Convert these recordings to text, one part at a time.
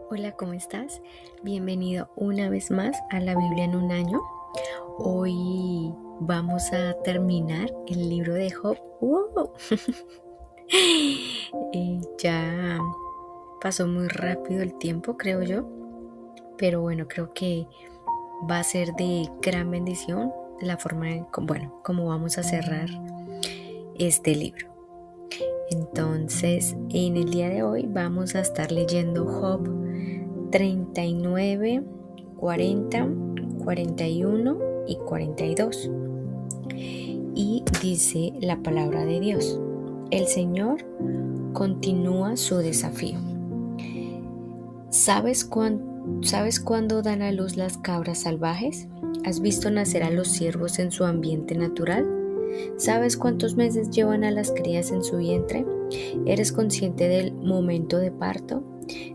Hola, ¿cómo estás? Bienvenido una vez más a la Biblia en un año. Hoy vamos a terminar el libro de Job. ¡Wow! Ya pasó muy rápido el tiempo, creo yo, pero bueno, creo que va a ser de gran bendición la forma cómo vamos a cerrar este libro. Entonces, en el día de hoy vamos a estar leyendo Job 39, 40, 41 y 42. Y dice la palabra de Dios: el Señor continúa su desafío. ¿Sabes cuándo dan a luz las cabras salvajes? ¿Has visto nacer a los ciervos en su ambiente natural? ¿Sabes cuántos meses llevan a las crías en su vientre? ¿Eres consciente del momento de parto?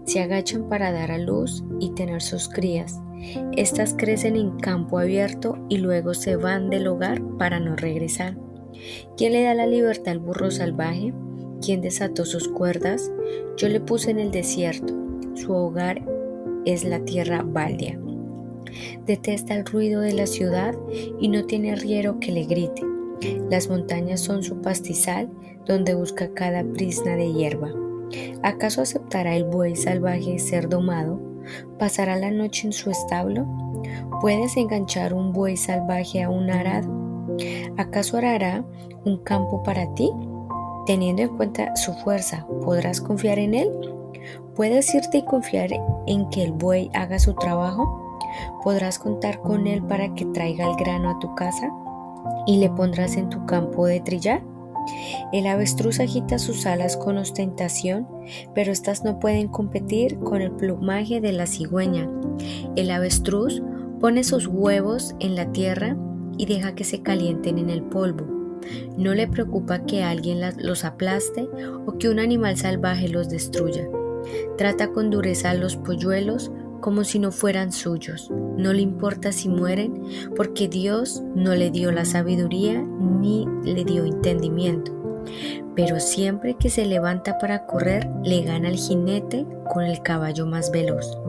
Se agachan para dar a luz y tener sus crías. Estas crecen en campo abierto y luego se van del hogar para no regresar. ¿Quién le da la libertad al burro salvaje? ¿Quién desató sus cuerdas? Yo le puse en el desierto. Su hogar es la tierra baldía. Detesta el ruido de la ciudad y no tiene arriero que le grite. Las montañas son su pastizal, donde busca cada brizna de hierba. ¿Acaso aceptará el buey salvaje ser domado? ¿Pasará la noche en su establo? ¿Puedes enganchar un buey salvaje a un arado? ¿Acaso arará un campo para ti? Teniendo en cuenta su fuerza, ¿podrás confiar en él? ¿Puedes irte y confiar en que el buey haga su trabajo? ¿Podrás contar con él para que traiga el grano a tu casa? ¿Y le pondrás en tu campo de trillar? El avestruz agita sus alas con ostentación, pero éstas no pueden competir con el plumaje de la cigüeña. El avestruz pone sus huevos en la tierra y deja que se calienten en el polvo. No le preocupa que alguien los aplaste o que un animal salvaje los destruya. Trata con dureza a los polluelos como si no fueran suyos. No le importa si mueren, porque Dios no le dio la sabiduría ni le dio entendimiento. Pero siempre que se levanta para correr, le gana el jinete con el caballo más veloz.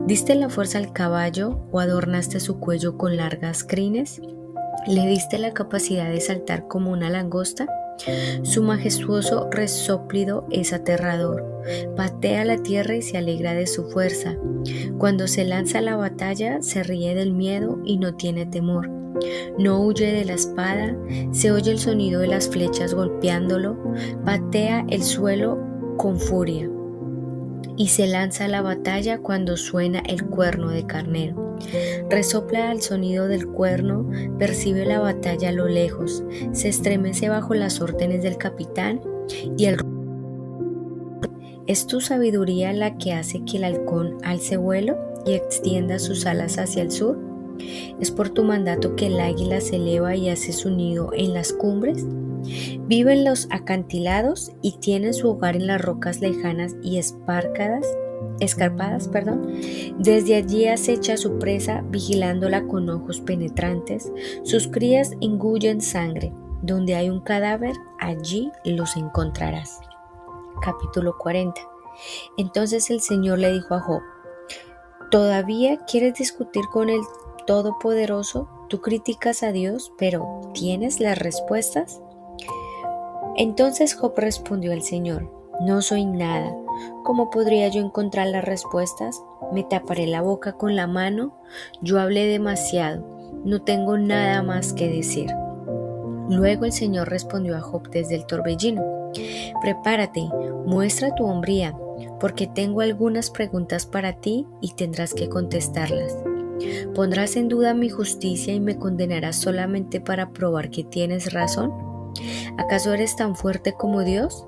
¿Diste la fuerza al caballo o adornaste su cuello con largas crines? ¿Le diste la capacidad de saltar como una langosta? Su majestuoso resóplido es aterrador. Patea la tierra y se alegra de su fuerza. Cuando se lanza a la batalla, se ríe del miedo y no tiene temor. No huye de la espada, se oye el sonido de las flechas golpeándolo, patea el suelo con furia y se lanza a la batalla cuando suena el cuerno de carnero. Resopla al sonido del cuerno, percibe la batalla a lo lejos, se estremece bajo las órdenes del capitán y ¿Es tu sabiduría la que hace que el halcón alce vuelo y extienda sus alas hacia el sur? ¿Es por tu mandato que el águila se eleva y hace su nido en las cumbres? Vive en los acantilados y tiene su hogar en las rocas lejanas y escarpadas. Desde allí acecha a su presa, vigilándola con ojos penetrantes. Sus crías engullen sangre. Donde hay un cadáver, allí los encontrarás. Capítulo 40. Entonces el Señor le dijo a Job: ¿Todavía quieres discutir con el Todopoderoso? Tú criticas a Dios, pero ¿tienes las respuestas? Entonces Job respondió al Señor: No soy nada. ¿Cómo podría yo encontrar las respuestas? Me taparé la boca con la mano. Yo hablé demasiado. No tengo nada más que decir. Luego el Señor respondió a Job desde el torbellino: Prepárate, muestra tu hombría, porque tengo algunas preguntas para ti y tendrás que contestarlas. ¿Pondrás en duda mi justicia y me condenarás solamente para probar que tienes razón? ¿Acaso eres tan fuerte como Dios?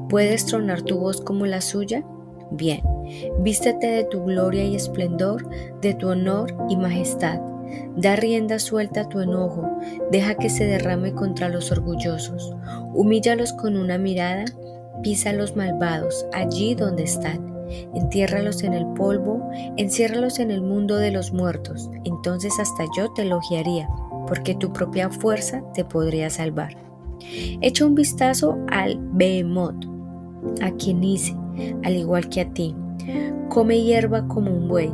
¿Puedes tronar tu voz como la suya? Bien, vístete de tu gloria y esplendor, de tu honor y majestad. Da rienda suelta a tu enojo, deja que se derrame contra los orgullosos. Humíllalos con una mirada, pisa a los malvados allí donde están. Entiérralos en el polvo, enciérralos en el mundo de los muertos. Entonces hasta yo te elogiaría, porque tu propia fuerza te podría salvar. Echa un vistazo al Behemoth, a quien hice, al igual que a ti. come hierba como un buey.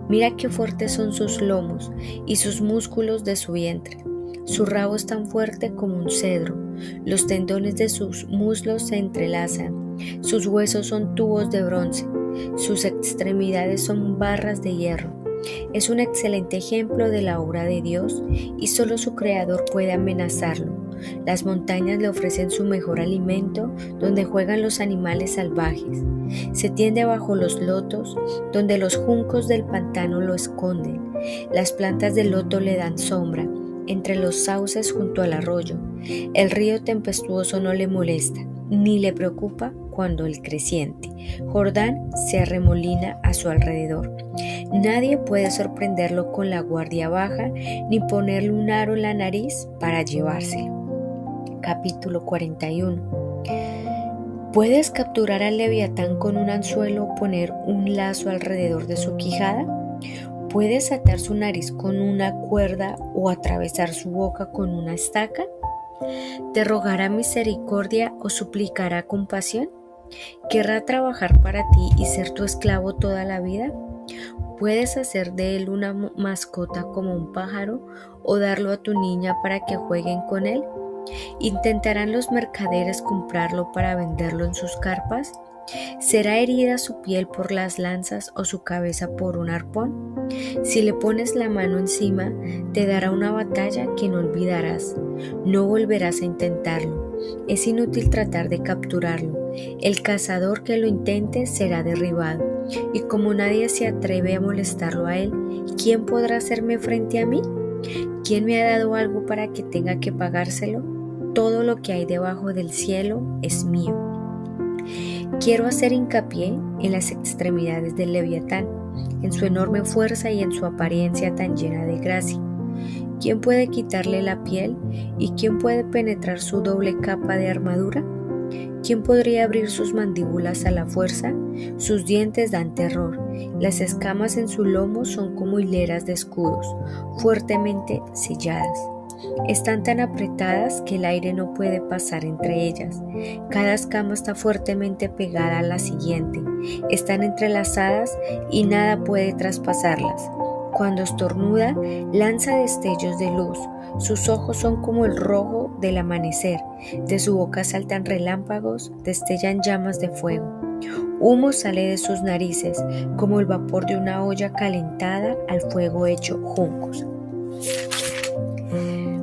Mira qué fuertes son sus lomos y sus músculos de su vientre. Su rabo es tan fuerte como un cedro. Los tendones de sus muslos se entrelazan. Sus huesos son tubos de bronce. Sus extremidades son barras de hierro. Es un excelente ejemplo de la obra de Dios y solo su creador puede amenazarlo. Las montañas le ofrecen su mejor alimento, donde juegan los animales salvajes. Se tiende bajo los lotos, donde los juncos del pantano lo esconden. Las plantas del loto le dan sombra, entre los sauces junto al arroyo. El río tempestuoso no le molesta, ni le preocupa cuando el creciente Jordán se arremolina a su alrededor. Nadie puede sorprenderlo con la guardia baja, ni ponerle un aro en la nariz para llevárselo. Capítulo 41. ¿Puedes capturar al leviatán con un anzuelo o poner un lazo alrededor de su quijada? ¿Puedes atar su nariz con una cuerda o atravesar su boca con una estaca? ¿Te rogará misericordia o suplicará compasión? ¿Querrá trabajar para ti y ser tu esclavo toda la vida? ¿Puedes hacer de él una mascota como un pájaro o darlo a tu niña para que jueguen con él? ¿Intentarán los mercaderes comprarlo para venderlo en sus carpas? ¿Será herida su piel por las lanzas o su cabeza por un arpón? Si le pones la mano encima, te dará una batalla que no olvidarás. No volverás a intentarlo. Es inútil tratar de capturarlo. El cazador que lo intente será derribado. Y como nadie se atreve a molestarlo a él, ¿quién podrá hacerme frente a mí? ¿Quién me ha dado algo para que tenga que pagárselo? Todo lo que hay debajo del cielo es mío. Quiero hacer hincapié en las extremidades del leviatán, en su enorme fuerza y en su apariencia tan llena de gracia. ¿Quién puede quitarle la piel y quién puede penetrar su doble capa de armadura? ¿Quién podría abrir sus mandíbulas a la fuerza? Sus dientes dan terror. Las escamas en su lomo son como hileras de escudos, fuertemente selladas. Están tan apretadas que el aire no puede pasar entre ellas. Cada escama está fuertemente pegada a la siguiente. Están entrelazadas y nada puede traspasarlas. Cuando estornuda, lanza destellos de luz. Sus ojos son como el rojo del amanecer. De su boca saltan relámpagos, destellan llamas de fuego. Humo sale de sus narices, como el vapor de una olla calentada al fuego hecho juncos.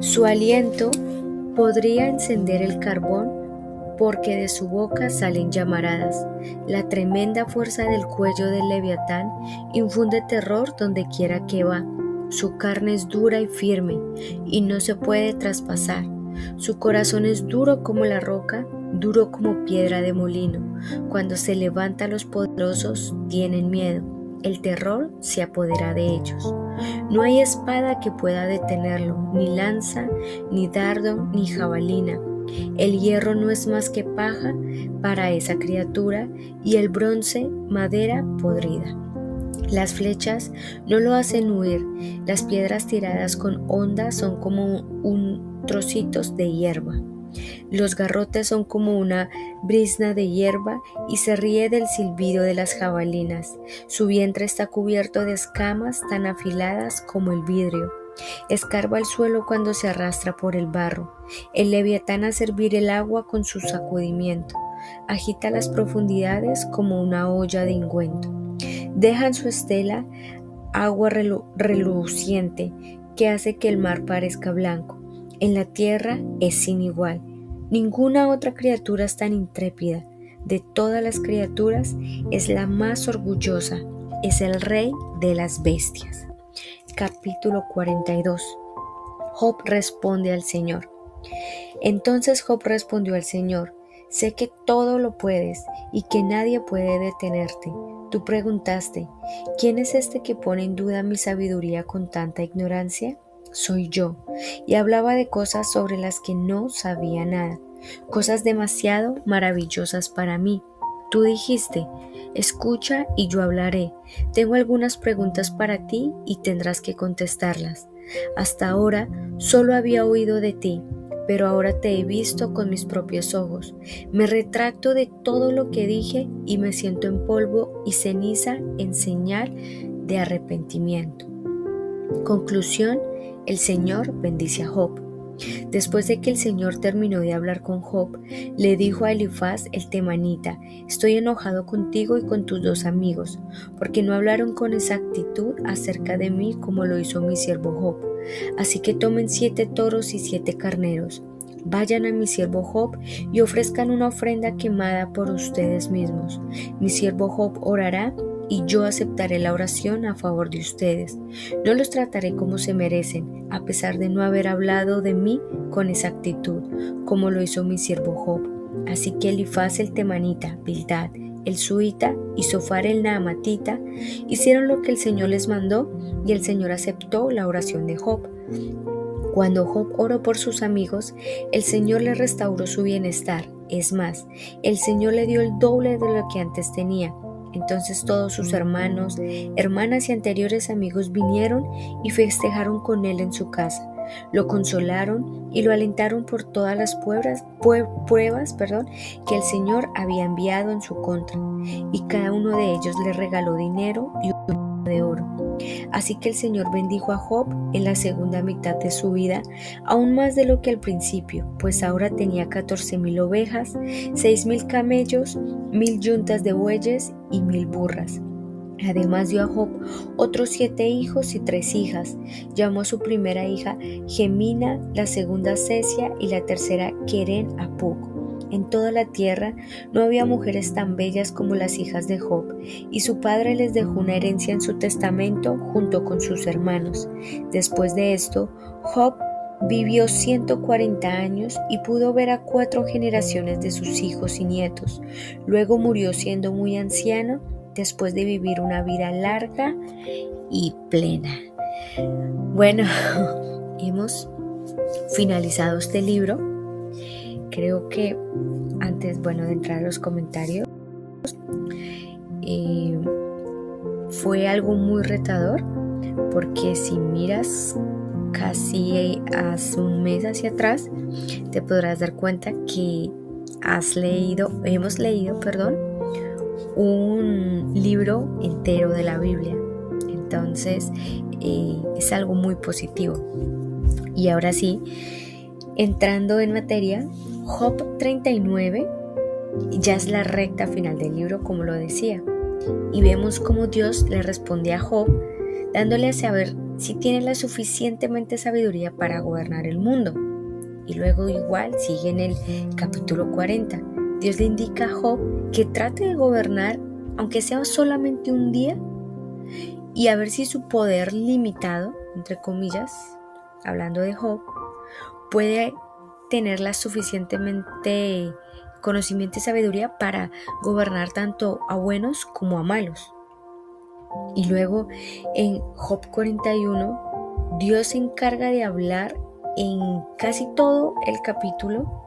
Su aliento podría encender el carbón porque de su boca salen llamaradas. La tremenda fuerza del cuello del leviatán infunde terror donde quiera que va. Su carne es dura y firme y no se puede traspasar. Su corazón es duro como la roca, duro como piedra de molino. Cuando se levanta los poderosos tienen miedo. El terror se apodera de ellos. No hay espada que pueda detenerlo, ni lanza, ni dardo, ni jabalina. El hierro no es más que paja para esa criatura y el bronce madera podrida. Las flechas no lo hacen huir, las piedras tiradas con honda son como trocitos de hierba. Los garrotes son como una brizna de hierba y se ríe del silbido de las jabalinas. Su vientre está cubierto de escamas tan afiladas como el vidrio. Escarba el suelo cuando se arrastra por el barro. El leviatán hace hervir el agua con su sacudimiento. Agita las profundidades como una olla de ungüento. Deja en su estela agua reluciente que hace que el mar parezca blanco. En la tierra es sin igual. Ninguna otra criatura es tan intrépida. De todas las criaturas es la más orgullosa. Es el rey de las bestias. Capítulo 42. Job responde al Señor. Entonces Job respondió al Señor: sé que todo lo puedes y que nadie puede detenerte. Tú preguntaste: ¿quién es este que pone en duda mi sabiduría con tanta ignorancia? Soy yo, y hablaba de cosas sobre las que no sabía nada, cosas demasiado maravillosas para mí. Tú dijiste: escucha y yo hablaré. Tengo algunas preguntas para ti y tendrás que contestarlas. Hasta ahora solo había oído de ti, pero ahora te he visto con mis propios ojos. Me retracto de todo lo que dije y me siento en polvo y ceniza en señal de arrepentimiento. Conclusión: el Señor bendice a Job. Después de que el Señor terminó de hablar con Job, le dijo a Elifaz el temanita: estoy enojado contigo y con tus 2 amigos, porque no hablaron con exactitud acerca de mí como lo hizo mi siervo Job. Así que tomen 7 toros y 7 carneros. Vayan a mi siervo Job y ofrezcan una ofrenda quemada por ustedes mismos. Mi siervo Job orará y yo aceptaré la oración a favor de ustedes. No los trataré como se merecen, a pesar de no haber hablado de mí con exactitud, como lo hizo mi siervo Job. Así que Elifaz el temanita, Bildad el suita y Zofar el naamatita hicieron lo que el Señor les mandó, y el Señor aceptó la oración de Job. Cuando Job oró por sus amigos, el Señor le restauró su bienestar. Es más, el Señor le dio el doble de lo que antes tenía. Entonces todos sus hermanos, hermanas y anteriores amigos vinieron y festejaron con él en su casa. Lo consolaron y lo alentaron por todas las pruebas que el Señor había enviado en su contra, y cada uno de ellos le regaló dinero y un de oro. Así que el Señor bendijo a Job en la segunda mitad de su vida, aún más de lo que al principio, pues ahora tenía 14,000 ovejas, 6,000 camellos, 1,000 yuntas de bueyes y 1,000 burras. Además dio a Job otros 7 hijos y 3 hijas. Llamó a su primera hija Gemina, la segunda Cesia y la tercera Keren Apuk. En toda la tierra no había mujeres tan bellas como las hijas de Job, y su padre les dejó una herencia en su testamento junto con sus hermanos. Después de esto, Job vivió 140 años y pudo ver a 4 generaciones de sus hijos y nietos. Luego murió siendo muy anciano, después de vivir una vida larga y plena. Bueno, hemos finalizado este libro. Creo que antes, de entrar a los comentarios, fue algo muy retador, porque si miras casi hace un mes hacia atrás, te podrás dar cuenta que hemos leído, un libro entero de la Biblia. Entonces es algo muy positivo. Y ahora sí, entrando en materia, Job 39 ya es la recta final del libro, como lo decía, y vemos cómo Dios le responde a Job, dándole a saber si tiene la suficientemente sabiduría para gobernar el mundo. Y luego igual sigue en el capítulo 40. Dios le indica a Job que trate de gobernar, aunque sea solamente un día, y a ver si su poder limitado, entre comillas, hablando de Job, puede tener la suficientemente conocimiento y sabiduría para gobernar tanto a buenos como a malos. Y luego en Job 41, Dios se encarga de hablar en casi todo el capítulo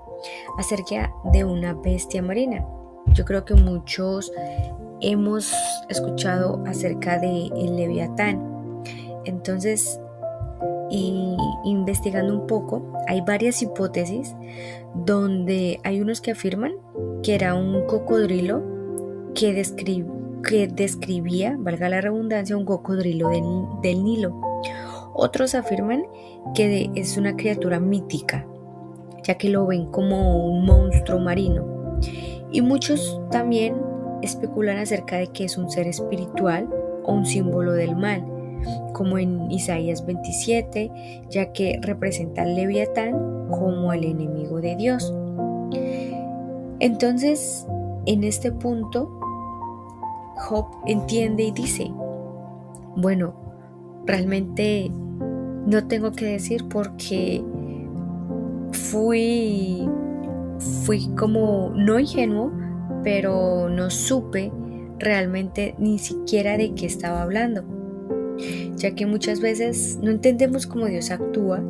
acerca de una bestia marina. Yo creo que muchos hemos escuchado acerca de el Leviatán. Entonces, investigando un poco, hay varias hipótesis donde hay unos que afirman que era un cocodrilo que describía, valga la redundancia, un cocodrilo del Nilo. Otros afirman que es una criatura mítica, ya que lo ven como un monstruo marino. Y muchos también especulan acerca de que es un ser espiritual o un símbolo del mal, como en Isaías 27, ya que representa al Leviatán como el enemigo de Dios. Entonces, en este punto, Job entiende y dice: bueno, realmente no tengo que decir, porque fui como no ingenuo, pero no supe realmente ni siquiera de qué estaba hablando, ya que muchas veces no entendemos cómo Dios actúa.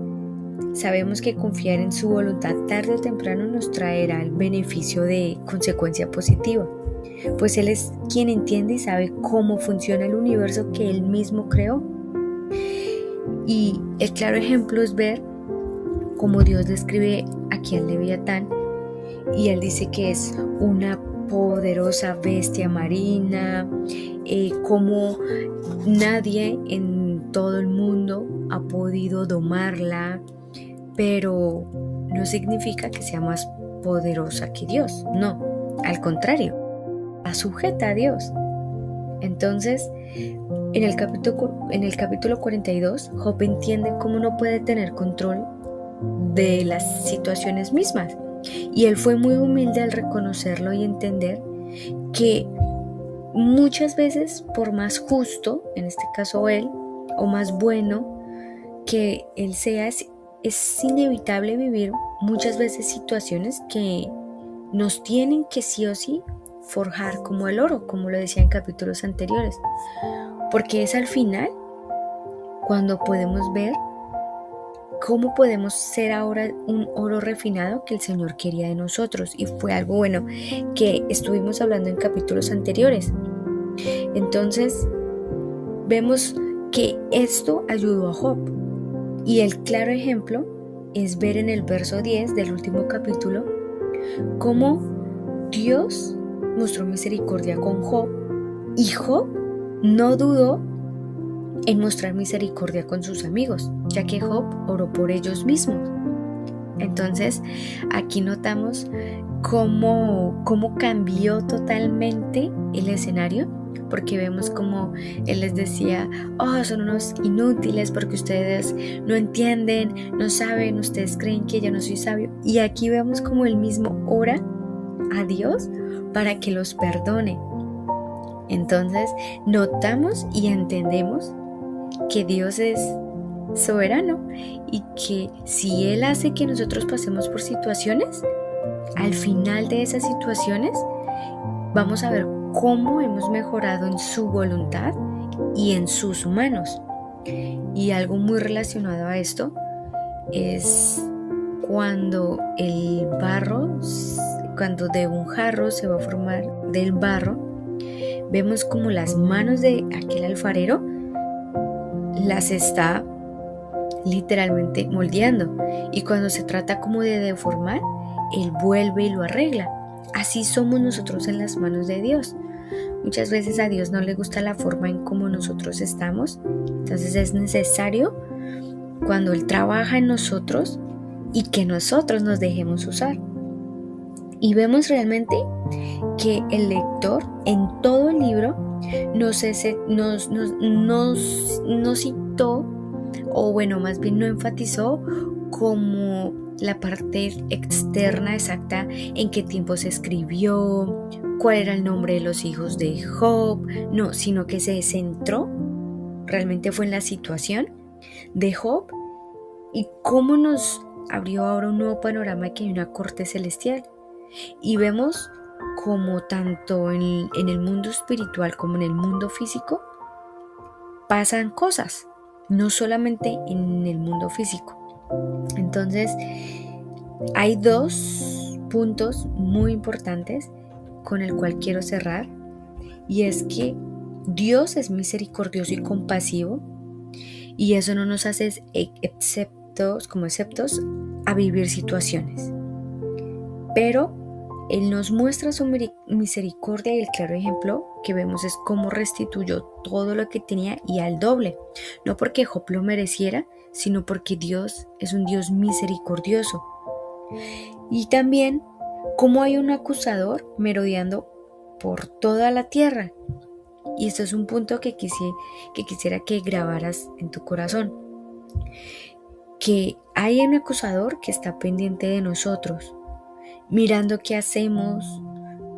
Sabemos que confiar en su voluntad tarde o temprano nos traerá el beneficio de consecuencia positiva, pues Él es quien entiende y sabe cómo funciona el universo que Él mismo creó. Y el claro ejemplo es ver como Dios describe aquí al Leviatán, y él dice que es una poderosa bestia marina, como nadie en todo el mundo ha podido domarla, pero no significa que sea más poderosa que Dios, no, al contrario, está sujeta a Dios. Entonces, en el capítulo 42, Job entiende cómo no puede tener control de las situaciones mismas. Y él fue muy humilde al reconocerlo y entender que muchas veces, por más justo, en este caso él, o más bueno que él sea, es inevitable vivir muchas veces situaciones que nos tienen que sí o sí forjar como el oro, como lo decía en capítulos anteriores, porque es al final cuando podemos ver cómo podemos ser ahora un oro refinado que el Señor quería de nosotros, y fue algo bueno que estuvimos hablando en capítulos anteriores. Entonces vemos que esto ayudó a Job, y el claro ejemplo es ver en el verso 10 del último capítulo cómo Dios mostró misericordia con Job, y Job no dudó en mostrar misericordia con sus amigos, ya que Job oró por ellos mismos. Entonces aquí notamos cómo cambió totalmente el escenario, porque vemos como él les decía: son unos inútiles porque ustedes no entienden, no saben, ustedes creen que yo no soy sabio. Y aquí vemos como él mismo ora a Dios para que los perdone. Entonces notamos y entendemos que Dios es soberano, y que si Él hace que nosotros pasemos por situaciones, al final de esas situaciones vamos a ver cómo hemos mejorado en su voluntad y en sus manos. Y algo muy relacionado a esto es cuando el barro, cuando de un jarro se va a formar del barro, vemos como las manos de aquel alfarero las está literalmente moldeando, y cuando se trata como de deformar, Él vuelve y lo arregla. Así somos nosotros en las manos de Dios. Muchas veces a Dios no le gusta la forma en cómo nosotros estamos, entonces es necesario cuando Él trabaja en nosotros y que nosotros nos dejemos usar. Y vemos realmente que el lector en todo el libro nos citó, o bueno, más bien no enfatizó como la parte externa exacta, en qué tiempo se escribió, cuál era el nombre de los hijos de Job, no, sino que se centró, realmente fue en la situación de Job y cómo nos abrió ahora un nuevo panorama, que hay una corte celestial. Y vemos como tanto en el mundo espiritual como en el mundo físico pasan cosas, no solamente en el mundo físico. Entonces hay dos puntos muy importantes con el cual quiero cerrar, y es que Dios es misericordioso y compasivo, y eso no nos hace exceptos a vivir situaciones, pero Él nos muestra su misericordia, y el claro ejemplo que vemos es cómo restituyó todo lo que tenía y al doble, no porque Job lo mereciera, sino porque Dios es un Dios misericordioso. Y también cómo hay un acusador merodeando por toda la tierra. Y esto es un punto que quisiera que grabaras en tu corazón, que hay un acusador que está pendiente de nosotros, mirando qué hacemos,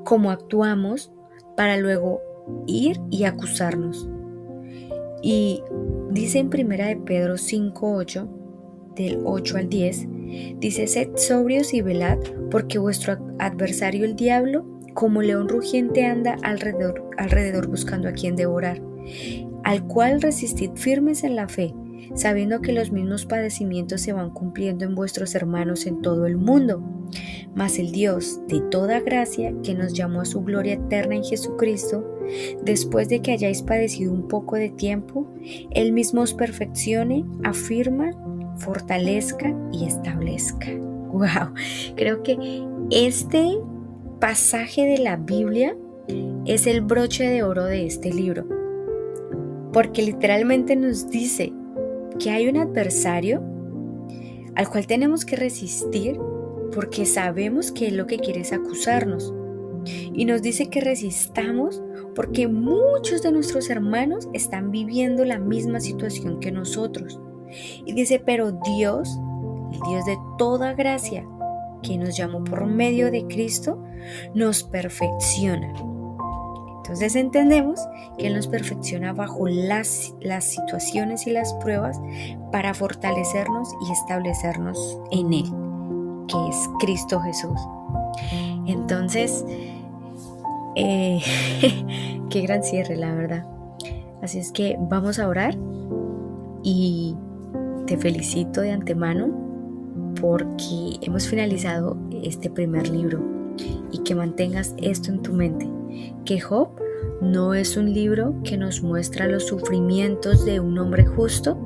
cómo actuamos, para luego ir y acusarnos. Y dice en 1 de Pedro 5:8, del 8 al 10, dice: sed sobrios y velad, porque vuestro adversario el diablo, como león rugiente, anda alrededor buscando a quien devorar, al cual resistid firmes en la fe, sabiendo que los mismos padecimientos se van cumpliendo en vuestros hermanos en todo el mundo. Mas el Dios de toda gracia, que nos llamó a su gloria eterna en Jesucristo, después de que hayáis padecido un poco de tiempo, Él mismo os perfeccione, afirma, fortalezca y establezca. ¡Wow! Creo que este pasaje de la Biblia es el broche de oro de este libro, porque literalmente nos dice que hay un adversario al cual tenemos que resistir porque sabemos que él lo que quiere es acusarnos. Y nos dice que resistamos porque muchos de nuestros hermanos están viviendo la misma situación que nosotros. Y dice, pero Dios, el Dios de toda gracia, que nos llamó por medio de Cristo, nos perfecciona. Entonces entendemos que Él nos perfecciona bajo las situaciones y las pruebas para fortalecernos y establecernos en Él, que es Cristo Jesús. Entonces, qué gran cierre, la verdad. Así es que vamos a orar y te felicito de antemano porque hemos finalizado este primer libro y que mantengas esto en tu mente, que Job no es un libro que nos muestra los sufrimientos de un hombre justo,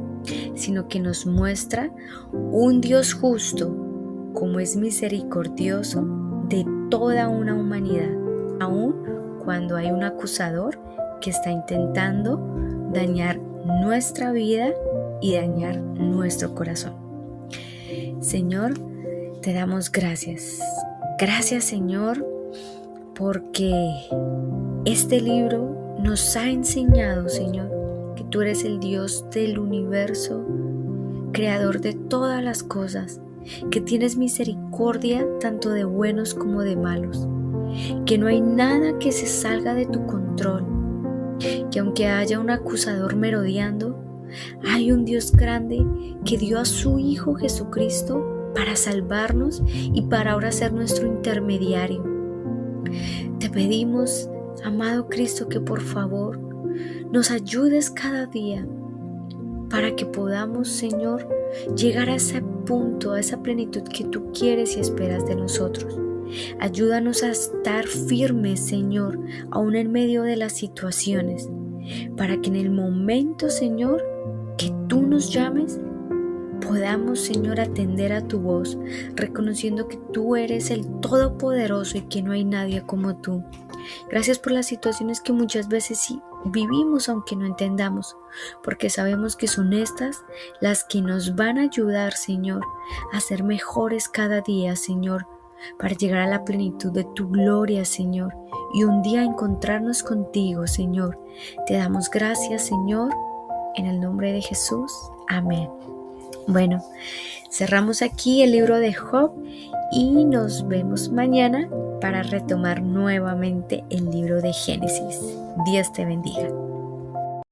sino que nos muestra un Dios justo como es misericordioso de toda una humanidad, aun cuando hay un acusador que está intentando dañar nuestra vida y dañar nuestro corazón. Señor, te damos gracias. Gracias, Señor, porque este libro nos ha enseñado, Señor, que tú eres el Dios del universo, creador de todas las cosas, que tienes misericordia tanto de buenos como de malos, que no hay nada que se salga de tu control, que aunque haya un acusador merodeando, hay un Dios grande que dio a su Hijo Jesucristo para salvarnos y para ahora ser nuestro intermediario. Te pedimos, amado Cristo, que por favor nos ayudes cada día para que podamos, Señor, llegar a ese punto, a esa plenitud que tú quieres y esperas de nosotros. Ayúdanos a estar firmes, Señor, aún en medio de las situaciones, para que en el momento, Señor, que tú nos llames, podamos, Señor, atender a tu voz, reconociendo que tú eres el Todopoderoso y que no hay nadie como tú. Gracias por las situaciones que muchas veces sí vivimos aunque no entendamos, porque sabemos que son estas las que nos van a ayudar, Señor, a ser mejores cada día, Señor, para llegar a la plenitud de tu gloria, Señor, y un día encontrarnos contigo, Señor. Te damos gracias, Señor, en el nombre de Jesús. Amén. Bueno, cerramos aquí el libro de Job y nos vemos mañana para retomar nuevamente el libro de Génesis. Dios te bendiga.